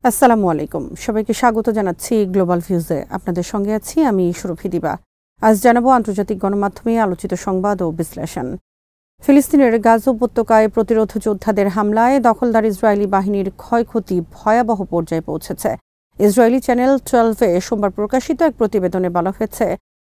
আসসালামু আলাইকুম, সবাইকে স্বাগত জানাচ্ছি গ্লোবাল ভিউজে। আপনাদের সঙ্গে আছি আমি সুরভি দিবা। আজ জানাবো আন্তর্জাতিক গণমাধ্যমে আলোচিত সংবাদ ও বিশ্লেষণ। ফিলিস্তিনের গাজা উপত্যকায় প্রতিরোধ যোদ্ধাদের হামলায় দখলদার ইসরায়েলি বাহিনীর ক্ষয়ক্ষতি ভয়াবহ পর্যায়ে পৌঁছেছে। ইসরায়েলি চ্যানেল 12-এ সোমবার প্রকাশিত এক প্রতিবেদনে বলা হয়েছে,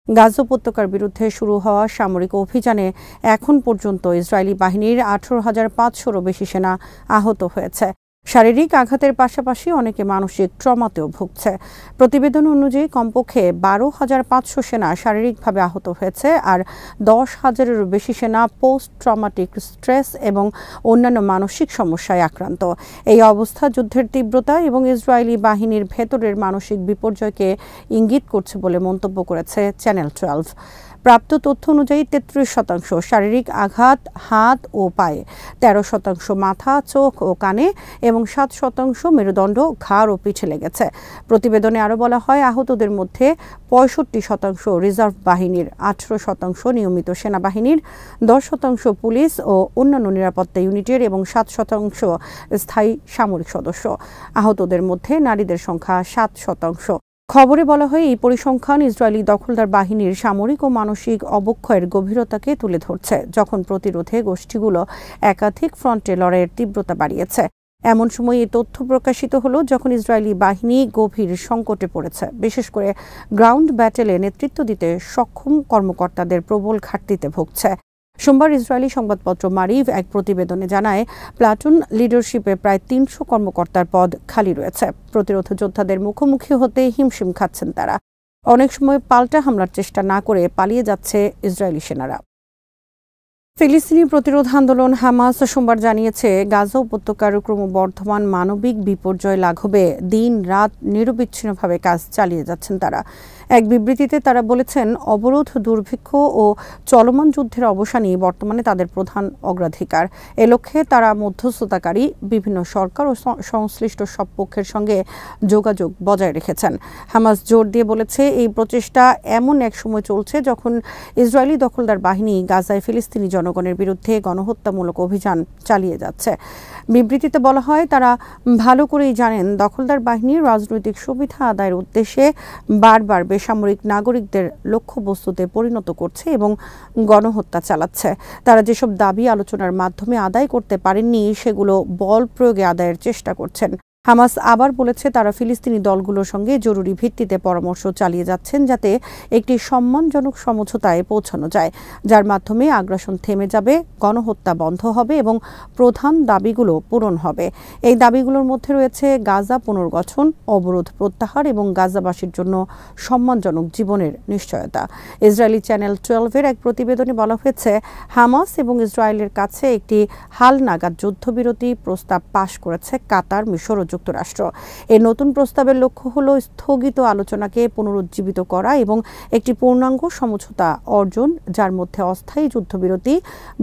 গাজা উপত্যকার বিরুদ্ধে শুরু হওয়া সামরিক অভিযানে এখন পর্যন্ত ইসরায়েলি বাহিনীর 18,500-রও বেশি সেনা আহত হয়েছে। শারীরিক আঘাতের পাশাপাশি অনেকে মানসিক ট্রমাতেও ভুগছে। প্রতিবেদন অনুযায়ী কমপক্ষে 12,500 সেনা শারীরিকভাবে আহত হয়েছে, আর 10,000-এরও বেশি সেনা পোস্ট ট্রমাটিক স্ট্রেস এবং অন্যান্য মানসিক সমস্যায় আক্রান্ত। এই অবস্থা যুদ্ধের তীব্রতা এবং ইসরায়েলি বাহিনীর ভেতরের মানসিক বিপর্যয়কে ইঙ্গিত করছে বলে মন্তব্য করেছে চ্যানেল 12। প্রাপ্ত তথ্য অনুযায়ী 33% শারীরিক আঘাত হাত ও পায়ে, 13% মাথা, চোখ ও কানে এবং 7% মেরুদণ্ড, ঘাড় ও পিঠে লেগেছে। প্রতিবেদনে আরও বলা হয়, আহতদের মধ্যে 65% রিজার্ভ বাহিনীর, 18% নিয়মিত সেনাবাহিনীর, 10% পুলিশ ও অন্যান্য নিরাপত্তা ইউনিটের এবং 7% স্থায়ী সামরিক সদস্য। আহতদের মধ্যে নারীদের সংখ্যা 7%। খবরে বলা হয়, এই পরিসংখ্যান ইসরায়েলি দখলদার বাহিনীর সামরিক ও মানসিক অবক্ষয়ের গভীরতাকে তুলে ধরছে, যখন প্রতিরোধে গোষ্ঠীগুলো একাধিক ফ্রন্টে লড়াইয়ের তীব্রতা বাড়িয়েছে। এমন সময় এই তথ্য প্রকাশিত হলো যখন ইসরায়েলি বাহিনী গভীর সংকটে পড়েছে, বিশেষ করে গ্রাউন্ড ব্যাটেলে নেতৃত্ব দিতে সক্ষম কর্মকর্তাদের প্রবল ঘাটতিতে ভুগছে। সোমবার ইসরায়েলি সংবাদপত্র মারিভ এক প্রতিবেদনে জানায়, প্লাটুন লিডারশিপে প্রায় 300 কর্মকর্তার পদ খালি রয়েছে। প্রতিরোধ যোদ্ধাদের মুখোমুখি হতে হিমশিম খাচ্ছেন তারা। অনেক সময় পাল্টা হামলার চেষ্টা না করে পালিয়ে যাচ্ছে ইসরায়েলি সেনারা। ফিলিস্তিনি প্রতিরোধ আন্দোলন হামাস সোমবার জানিয়েছে, গাজা উপত্যকার ক্রমবর্ধমান মানবিক বিপর্যয় লাঘবে দিন রাত নিরবিচ্ছিন্নভাবে কাজ চালিয়ে যাচ্ছেন তারা। এক বিবৃতিতে তারা বলেছেন, অবরোধ, দুর্ভিক্ষ ও চলমান যুদ্ধের অবসানই বর্তমানে তাদের প্রধান অগ্রাধিকার। এ লক্ষ্যে তারা মধ্যস্থতাকারী বিভিন্ন সরকার ও সংশ্লিষ্ট সব পক্ষের সঙ্গে যোগাযোগ বজায় রেখেছেন। হামাস জোর দিয়ে বলেছে, এই প্রচেষ্টা এমন এক সময় চলছে যখন ইসরায়েলি দখলদার বাহিনী গাজায় ফিলিস্তিনি জনগণের বিরুদ্ধে গণহত্যামূলক অভিযান চালিয়ে যাচ্ছে। বিবৃতিতে বলা হয়, তারা ভালো করেই জানেন দখলদার বাহিনীর রাজনৈতিক সুবিধা আদায়ের উদ্দেশ্যে বারবার বেসামরিক নাগরিকদের লক্ষ্যবস্তুতে পরিণত করছে এবং গণহত্যা চালাচ্ছে। তারা যেসব দাবি আলোচনার মাধ্যমে আদায় করতে পারেননি, সেগুলো বল প্রয়োগে আদায়ের চেষ্টা করছেন। হামাস আবার বলেছে, তারা ফিলিস্তিনি দলগুলোর সঙ্গে জরুরি ভিত্তিতে পরামর্শ চালিয়ে যাচ্ছেন, যাতে একটি সম্মানজনক সমঝোতায় পৌঁছানো যায়, যার মাধ্যমে আগ্রাসন থেমে যাবে, গণহত্যা বন্ধ হবে এবং প্রধান দাবিগুলো পূরণ হবে। এই দাবিগুলোর মধ্যে রয়েছে গাজা পুনর্গঠন, অবরোধ প্রত্যাহার এবং গাজাবাসীর জন্য সম্মানজনক জীবনের নিশ্চয়তা। ইসরায়েলি চ্যানেল 12-এর এক প্রতিবেদনে বলা হয়েছে, হামাস এবং ইসরায়েলের কাছে একটি হালনাগাদ যুদ্ধবিরতি প্রস্তাব পাশ করেছে কাতার, মিশর ও যুক্তরাষ্ট্র। এই নতুন প্রস্তাবের লক্ষ্য হল স্থগিত আলোচনাকে পুনরুজ্জীবিত করা এবং একটি পূর্ণাঙ্গ সমঝোতা অর্জন, যার মধ্যে অস্থায়ী যুদ্ধবিরতি,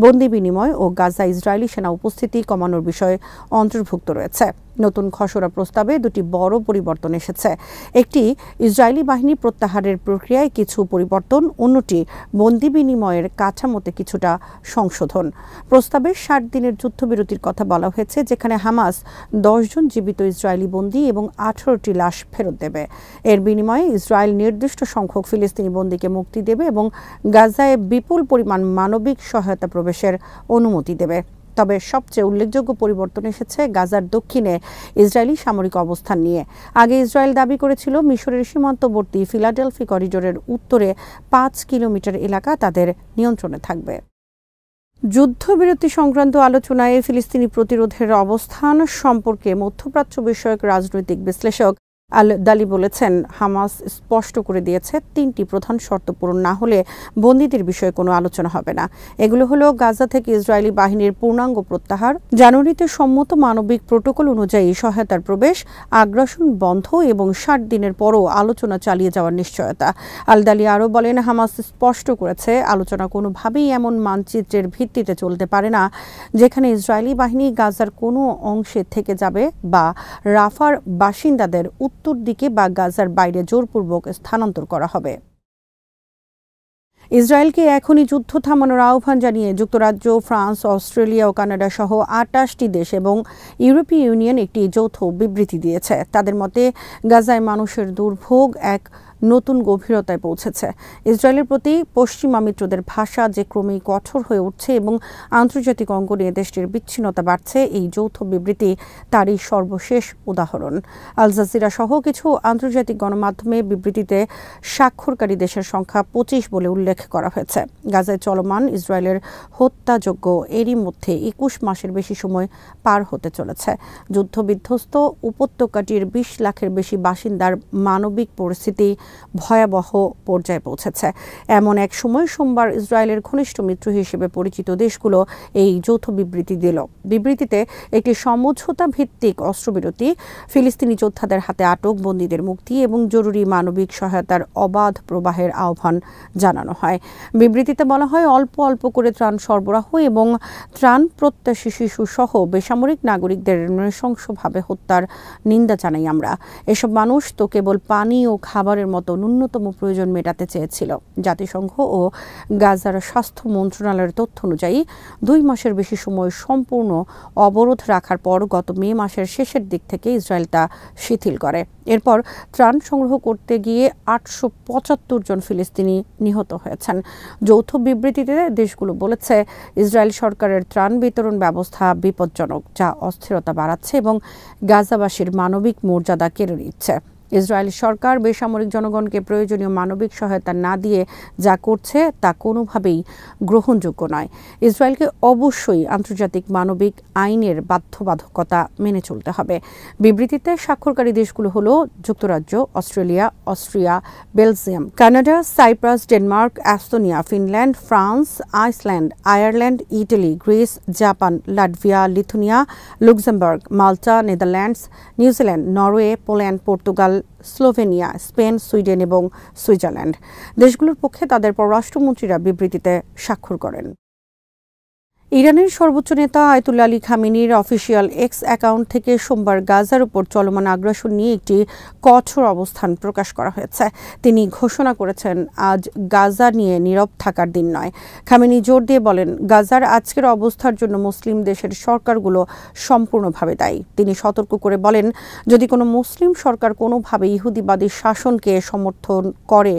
বন্দি বিনিময় ও গাজা ইসরায়েলি সেনা উপস্থিতি কমানোর বিষয় অন্তর্ভুক্ত রয়েছে। নতুন খসড়া প্রস্তাবে দুটি বড় পরিবর্তন এসেছে। একটি, ইসরায়েলি বাহিনী প্রত্যাহারের প্রক্রিয়ায় কিছু পরিবর্তন, অন্যটি বন্দি বিনিময়ের কাঠামোতে কিছুটা সংশোধন। প্রস্তাবে 60 দিনের যুদ্ধবিরতির কথা বলা হয়েছে, যেখানে হামাস 10 জন জীবিত ইসরায়েলি বন্দী এবং 18টি লাশ ফেরত দেবে। এর বিনিময়ে ইসরায়েল নির্দিষ্ট সংখ্যক ফিলিস্তিনি বন্দীকে মুক্তি দেবে এবং গাজায় বিপুল পরিমাণ মানবিক সহায়তা প্রবেশের অনুমতি দেবে। তবে সবচেয়ে উল্লেখযোগ্য পরিবর্তন এসেছে গাজার দক্ষিণে ইসরায়েলি সামরিক অবস্থান নিয়ে। আগে ইসরায়েল দাবি করেছিল, মিশরের সীমান্তবর্তী ফিলাডেলফি করিডোরের উত্তরে 5 কিলোমিটার এলাকা তাদের নিয়ন্ত্রণে থাকবে। যুদ্ধবিরতি সংক্রান্ত আলোচনায় ফিলিস্তিনি প্রতিরোধের অবস্থান সম্পর্কে মধ্যপ্রাচ্য বিষয়ক রাজনৈতিক বিশ্লেষক আল দালি বলেছেন, হামাস স্পষ্ট করে দিয়েছে 3টি প্রধান শর্ত পূরণ না হলে বন্দীদের বিষয়ে কোনো আলোচনা হবে না। এগুলো হলো, গাজা থেকে ইসরায়েলি বাহিনীর পূর্ণাঙ্গ প্রত্যাহার, জানুয়ারিতে সম্মত মানবিক প্রোটোকল অনুযায়ী সহায়তার প্রবেশ, আগ্রাসন বন্ধ এবং 60 দিনের পরও আলোচনা চালিয়ে যাওয়ার নিশ্চয়তা। আল দালি আরও বলেন, হামাস স্পষ্ট করেছে, আলোচনা কোনোভাবেই এমন মানচিত্রের ভিত্তিতে চলতে পারে না যেখানে ইসরায়েলি বাহিনী গাজার কোনো অংশে থেকে যাবে বা রাফার বাসিন্দাদের উত্তর দিকে বা গাজার বাইরে জোরপূর্বক স্থানান্তর করা হবে। ইসরায়েলকে এখনই যুদ্ধ থামানোর আহ্বান জানিয়ে যুক্তরাজ্য, ফ্রান্স, অস্ট্রেলিয়া ও কানাডা সহ ২৮টি দেশ এবং ইউরোপীয় ইউনিয়ন একটি যৌথ বিবৃতি দিয়েছে। তাদের মতে গাজায় মানুষের দুর্ভোগ এক নতুন গভীরতায় পৌঁছেছে। ইসরায়েলের প্রতি পশ্চিমা মিত্রদের ভাষা যে ক্রমেই কঠোর হয়ে উঠছে এবং আন্তর্জাতিক অঙ্গনে দেশটির বিচ্ছিন্নতা বাড়ছে, এই যৌথ বিবৃতি তারই সর্বশেষ উদাহরণ। আল জাজিরা সহ কিছু আন্তর্জাতিক গণমাধ্যমে বিবৃতিতে স্বাক্ষরকারী দেশের সংখ্যা ২৫ বলে উল্লেখ করা হয়েছে। গাজায় চলমান ইসরায়েলের হত্যাযজ্ঞ এরই মধ্যে ২১ মাসের বেশি সময় পার হতে চলেছে। যুদ্ধবিধ্বস্ত উপত্যকাটির ২০ লাখের বেশি বাসিন্দার মানবিক পরিস্থিতি ভয়াবহ পর্যায়ে পৌঁছেছে। এমন এক সময় সোমবার ইসরায়েলের ঘনিষ্ঠ মিত্র হিসেবে পরিচিত দেশগুলো এই যৌথ বিবৃতি দিল। বিবৃতিতে একটি সমঝোতা ভিত্তিক অস্ত্রবিরতি, ফিলিস্তিনি যোদ্ধাদের হাতে আটক বন্দীদের মুক্তি এবং জরুরি মানবিক সহায়তার অবাধ প্রবাহের আহ্বান জানানো হয়। বিবৃতিতে বলা হয়, অল্প অল্প করে ত্রাণ সরবরাহ এবং ত্রাণ প্রত্যাশী শিশু সহ বেসামরিক নাগরিকদের নৃশংসভাবে হত্যার নিন্দা জানাই আমরা। এসব মানুষ তো কেবল পানি ও খাবারের মতো ন্যূনতম প্রয়োজন মেটাতে চেয়েছিল। জাতিসংঘ ও গাজার স্বাস্থ্য মন্ত্রণালয়ের তথ্য অনুযায়ী ২ মাসের বেশি সময় সম্পূর্ণ অবরোধ রাখার পর গত মে মাসের শেষের দিক থেকে ইসরায়েল তা শিথিল করে। এরপর ত্রাণ সংগ্রহ করতে গিয়ে ৮৭৫ জন ফিলিস্তিনি নিহত হয়েছেন। যৌথ বিবৃতিতে দেশগুলো বলেছে, ইসরায়েল সরকারের ত্রাণ বিতরণ ব্যবস্থা বিপজ্জনক, যা অস্থিরতা বাড়াচ্ছে এবং গাজাবাসীর মানবিক মর্যাদা কেড়ে নিচ্ছে। ইসরায়েল সরকার বেসামরিক জনগণকে প্রয়োজনীয় মানবিক সহায়তা না দিয়ে যা করছে তা কোনোভাবেই গ্রহণযোগ্য নয়। ইসরায়েলকে অবশ্যই আন্তর্জাতিক মানবিক আইনের বাধ্যবাধকতা মেনে চলতে হবে। বিবৃতিতে স্বাক্ষরকারী দেশগুলো হলো যুক্তরাজ্য, Australia, Austria, Belgium, Canada, Cyprus, Denmark, Estonia, Finland, France, Iceland, Ireland, Italy, Greece, Japan, Latvia, Lithuania, Luxembourg, Malta, Netherlands, New Zealand, Norway, Poland, Portugal, Slovenia, Spain, Sweden এবং সুইজারল্যান্ড। দেশগুলোর পক্ষে তাদের পররাষ্ট্রমন্ত্রীরা বিবৃতিতে স্বাক্ষর করেন। ইরানের সর্বোচ্চ নেতা আয়াতুল্লাহ আলী খামেনির অফিসিয়াল এক্স অ্যাকাউন্ট থেকে সোমবার গাজার উপর চলমান আগ্রাসন নিয়ে একটি কঠোর অবস্থান প্রকাশ করা হয়েছে। তিনি ঘোষণা করেছেন, আজ গাজা নিয়ে নীরব থাকার দিন নয়। খামেনি জোর দিয়ে বলেন, গাজার আজকের অবস্থার জন্য মুসলিম দেশের সরকারগুলো সম্পূর্ণভাবে দায়ী। তিনি সতর্ক করে বলেন, যদি কোনো মুসলিম সরকার কোনোভাবে ইহুদিবাদী শাসনকে সমর্থন করে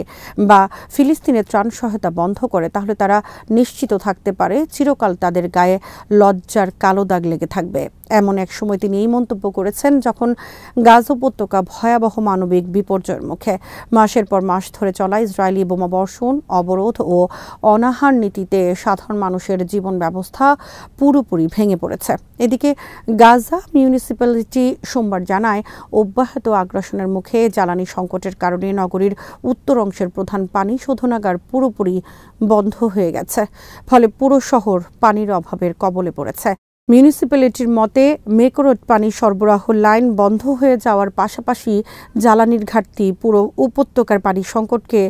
বা ফিলিস্তিনের ত্রাণ সহায়তা বন্ধ করে, তাহলে তারা নিশ্চিত থাকতে পারে চিরকাল তাদের গায়ে লজ্জার কালো দাগ লেগে থাকবে। এমন এক সময় তিনি এই মন্তব্য করেছেন যখন গাজা উপত্যকা ভয়াবহ মানবিক বিপর্যয়ের মুখে। মাসের পর মাস ধরে চলা ইসরায়েলি বোমাবর্ষণ, অবরোধ ও অনাহার নীতিতে সাধারণ মানুষের জীবন ব্যবস্থা পুরোপুরি ভেঙে পড়েছে। এদিকে গাজা মিউনিসিপ্যালিটি সোমবার জানায়, অব্যাহত আগ্রাসনের মুখে জ্বালানি সংকটের কারণে নগরীর উত্তর অংশের প্রধান পানি শোধনাগার পুরোপুরি বন্ধ হয়ে গেছে। ফলে পুরো শহর পানির অভাবের কবলে পড়েছে। মিউনিসিপ্যালিটির মতে, মেকরোড পানি সরবরাহ লাইন বন্ধ হয়ে যাওয়ার পাশাপাশি জ্বালানির ঘাটতি পুরো উপত্যকার পানি সংকটকে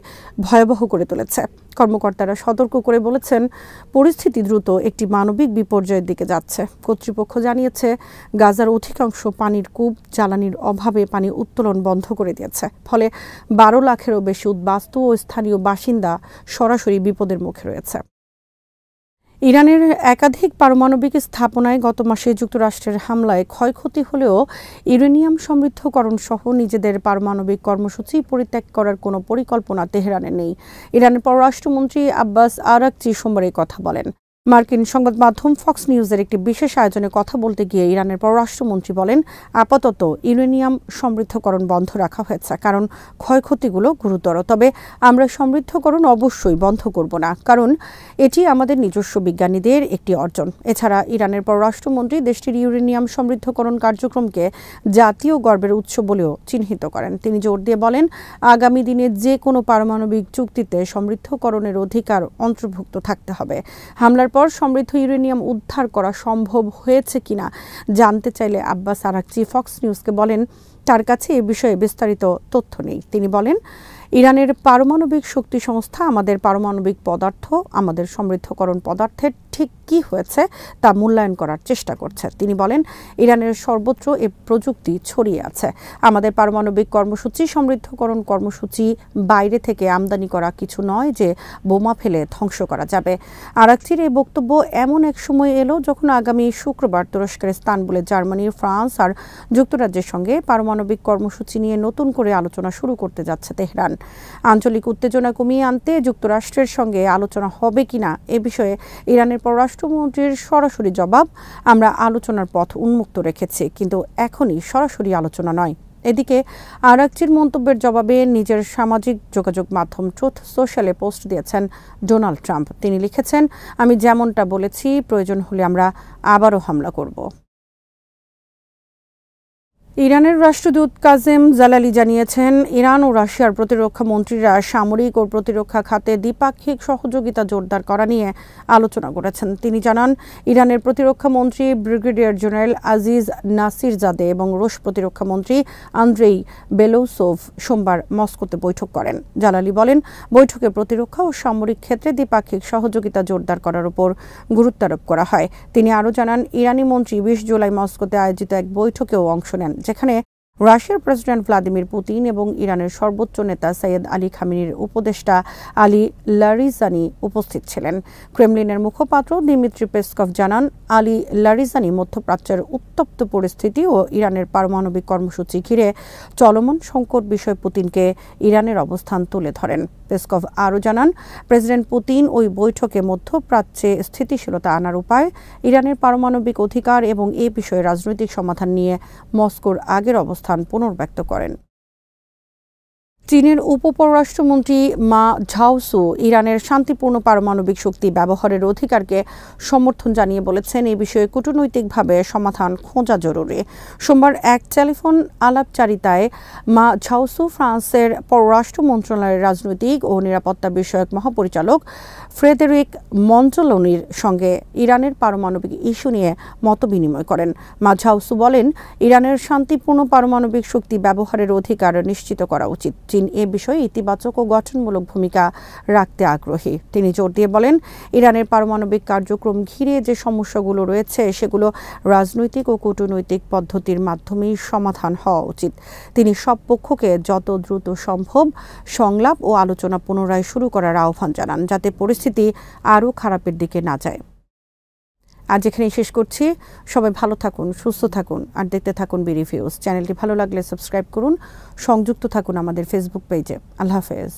ভয়াবহ করে তুলেছে। কর্মকর্তারা সতর্ক করে বলেছেন, পরিস্থিতি দ্রুত একটি মানবিক বিপর্যয়ের দিকে যাচ্ছে। কর্তৃপক্ষ জানিয়েছে, গাজার অধিকাংশ পানির কূপ জ্বালানির অভাবে পানি উত্তোলন বন্ধ করে দিয়েছে। ফলে ১২ লাখেরও বেশি উদ্বাস্তু ও স্থানীয় বাসিন্দা সরাসরি বিপদের মুখে রয়েছে। ইরানের একাধিক পারমাণবিক স্থাপনায় গত মাসে যুক্তরাষ্ট্রের হামলায় ক্ষয়ক্ষতি হলেও ইউরেনিয়াম সমৃদ্ধকরণ সহ নিজেদের পারমাণবিক কর্মসূচি পরিত্যাগ করার কোনো পরিকল্পনা তেহরানের নেই। ইরানের পররাষ্ট্রমন্ত্রী আব্বাস আরাকচি সোমবার এই কথা বলেন। মার্কিন সংবাদ মাধ্যম ফক্স নিউজের একটি বিশেষ আয়োজনে কথা বলতে গিয়ে ইরানের পররাষ্ট্রমন্ত্রী বলেন, আপাতত ইউরেনিয়াম সমৃদ্ধকরণ বন্ধ রাখা হয়েছে কারণ ক্ষয়ক্ষতিগুলো গুরুতর। তবে আমরা সমৃদ্ধকরণ অবশ্যই বন্ধ করব না, কারণ এটি আমাদের নিজস্ব বিজ্ঞানীদের একটি অর্জন। এছাড়া ইরানের পররাষ্ট্রমন্ত্রী দেশটির ইউরেনিয়াম সমৃদ্ধকরণ কার্যক্রমকে জাতীয় গর্বের উৎস বলেও চিহ্নিত করেন। তিনি জোর দিয়ে বলেন, আগামী দিনে যে কোনো পারমাণবিক চুক্তিতে সমৃদ্ধকরণের অধিকার অন্তর্ভুক্ত থাকতে হবে। হামলার পর সমৃদ্ধ ইউরেনিয়াম উদ্ধার করা সম্ভব হয়েছে কিনা জানতে চাইলে আব্বাস আরাকচি ফক্স নিউজকে বলেন, তার কাছে এ বিষয়ে বিস্তারিত তথ্য নেই। তিনি বলেন, ইরানের পারমাণবিক শক্তি সংস্থা আমাদের পারমাণবিক পদার্থ, আমাদের সমৃদ্ধকরণ পদার্থের ঠিক কী হয়েছে তা মূল্যায়ন করার চেষ্টা করছে। তিনি বলেন, ইরানের সর্বত্র এ প্রযুক্তি ছড়িয়ে আছে। আমাদের পারমাণবিক কর্মসূচি সমৃদ্ধকরণ কর্মসূচি বাইরে থেকে আমদানি করা কিছু নয় যে বোমা ফেলে ধ্বংস করা যাবে। আরাকচির এই বক্তব্য এমন এক সময় এলো যখন আগামী শুক্রবার তুরস্কের ইস্তানবুলে জার্মানি, ফ্রান্স আর যুক্তরাজ্যের সঙ্গে পারমাণবিক কর্মসূচি নিয়ে নতুন করে আলোচনা শুরু করতে যাচ্ছে তেহরান। আঞ্চলিক উত্তেজনা কমিয়ে আনতে যুক্তরাষ্ট্রের সঙ্গে আলোচনা হবে কিনা এ বিষয়ে ইরানের পররাষ্ট্রমন্ত্রীর সরাসরি জবাব, আমরা আলোচনার পথ উন্মুক্ত রেখেছি, কিন্তু এখনই সরাসরি আলোচনা নয়। এদিকে আরাকচির মন্তব্যের জবাবে নিজের সামাজিক যোগাযোগ মাধ্যম ট্রুথ সোশ্যালে পোস্ট দিয়েছেন ডোনাল্ড ট্রাম্প। তিনি লিখেছেন, আমি যেমনটা বলেছি, প্রয়োজন হলে আমরা আবারও হামলা করব। ইরানের রাষ্ট্রদূত কাজেম জালালি জানিয়েছেন, ইরান ও রাশিয়ার প্রতিরক্ষা মন্ত্রীরা সামরিক ও প্রতিরক্ষা খাতে দ্বিপাক্ষিক সহযোগিতা জোরদার করা নিয়ে আলোচনা করেছেন। তিনি জানান, ইরানের প্রতিরক্ষা মন্ত্রী ব্রিগেডিয়ার জেনারেল আজিজ নাসিরজাদে এবং রুশ প্রতিরক্ষা মন্ত্রী আন্দ্রেই বেলোসোভ সোমবার মস্কোতে বৈঠক করেন। জালালি বলেন, বৈঠকে প্রতিরক্ষা ও সামরিক ক্ষেত্রে দ্বিপাক্ষিক সহযোগিতা জোরদার করার উপর গুরুত্বারোপ করা হয়। তিনি আরও জানান, ইরানি মন্ত্রী ২০ জুলাই মস্কোতে আয়োজিত এক বৈঠকেও অংশ নেন, যেখানে রাশিয়ার প্রেসিডেন্ট ভ্লাদিমির পুতিন এবং ইরানের সর্বোচ্চ নেতা সৈয়দ আলী খামেনির উপদেষ্টা আলী লারিজানি উপস্থিত ছিলেন। ক্রেমলিনের মুখপাত্র দিমিত্রি পেসকভ জানান, আলী লারিজানি মধ্যপ্রাচ্যের উত্তপ্ত পরিস্থিতি ও ইরানের পারমাণবিক কর্মসূচি ঘিরে চলমান সংকট বিষয়ে পুতিনকে ইরানের অবস্থান তুলে ধরেন। পেসকভ আরও জানান, প্রেসিডেন্ট পুতিন ওই বৈঠকে মধ্যপ্রাচ্যে স্থিতিশীলতা আনার উপায়, ইরানের পারমাণবিক অধিকার এবং এ বিষয়ে রাজনৈতিক সমাধান নিয়ে মস্কোর আগের অবস্থান পুনর্ব্যক্ত করেন। চীনের উপপররাষ্ট্রমন্ত্রী মা ঝাওসু ইরানের শান্তিপূর্ণ পারমাণবিক শক্তি ব্যবহারের অধিকারকে সমর্থন জানিয়ে বলেছেন, এই বিষয়ে কূটনৈতিকভাবে সমাধান খোঁজা জরুরি। সোমবার এক টেলিফোন আলাপচারিতায় মা ঝাওসু ফ্রান্সের পররাষ্ট্র মন্ত্রণালয়ের রাজনৈতিক ও নিরাপত্তা বিষয়ক মহাপরিচালক ফ্রেডেরিক মন্টলোনির সঙ্গে ইরানের পারমাণবিক ইস্যু নিয়ে মতবিনিময় করেন। মা ঝাওসু বলেন, ইরানের শান্তিপূর্ণ পারমাণবিক শক্তি ব্যবহারের অধিকার নিশ্চিত করা উচিত। চীন এ বিষয়ে ইতিবাচক ও গঠনমূলক ভূমিকা রাখতে আগ্রহী। তিনি জোর দিয়ে বলেন, ইরানের পারমাণবিক কার্যক্রম ঘিরে যে সমস্যাগুলো রয়েছে সেগুলো রাজনৈতিক ও কূটনৈতিক পদ্ধতির মাধ্যমেই সমাধান হওয়া উচিত। তিনি সব পক্ষকে যত দ্রুত সম্ভব সংলাপ ও আলোচনা পুনরায় শুরু করার আহ্বান জানান, যাতে পরিস্থিতি আরও খারাপের দিকে না যায়। আজ এখানেই শেষ করছি। সবাই ভালো থাকুন, সুস্থ থাকুন আর দেখতে থাকুন বিরিভিউজ। চ্যানেলটি ভালো লাগলে সাবস্ক্রাইব করুন, সংযুক্ত থাকুন আমাদের ফেসবুক পেজে। আল্লাহ হাফেজ।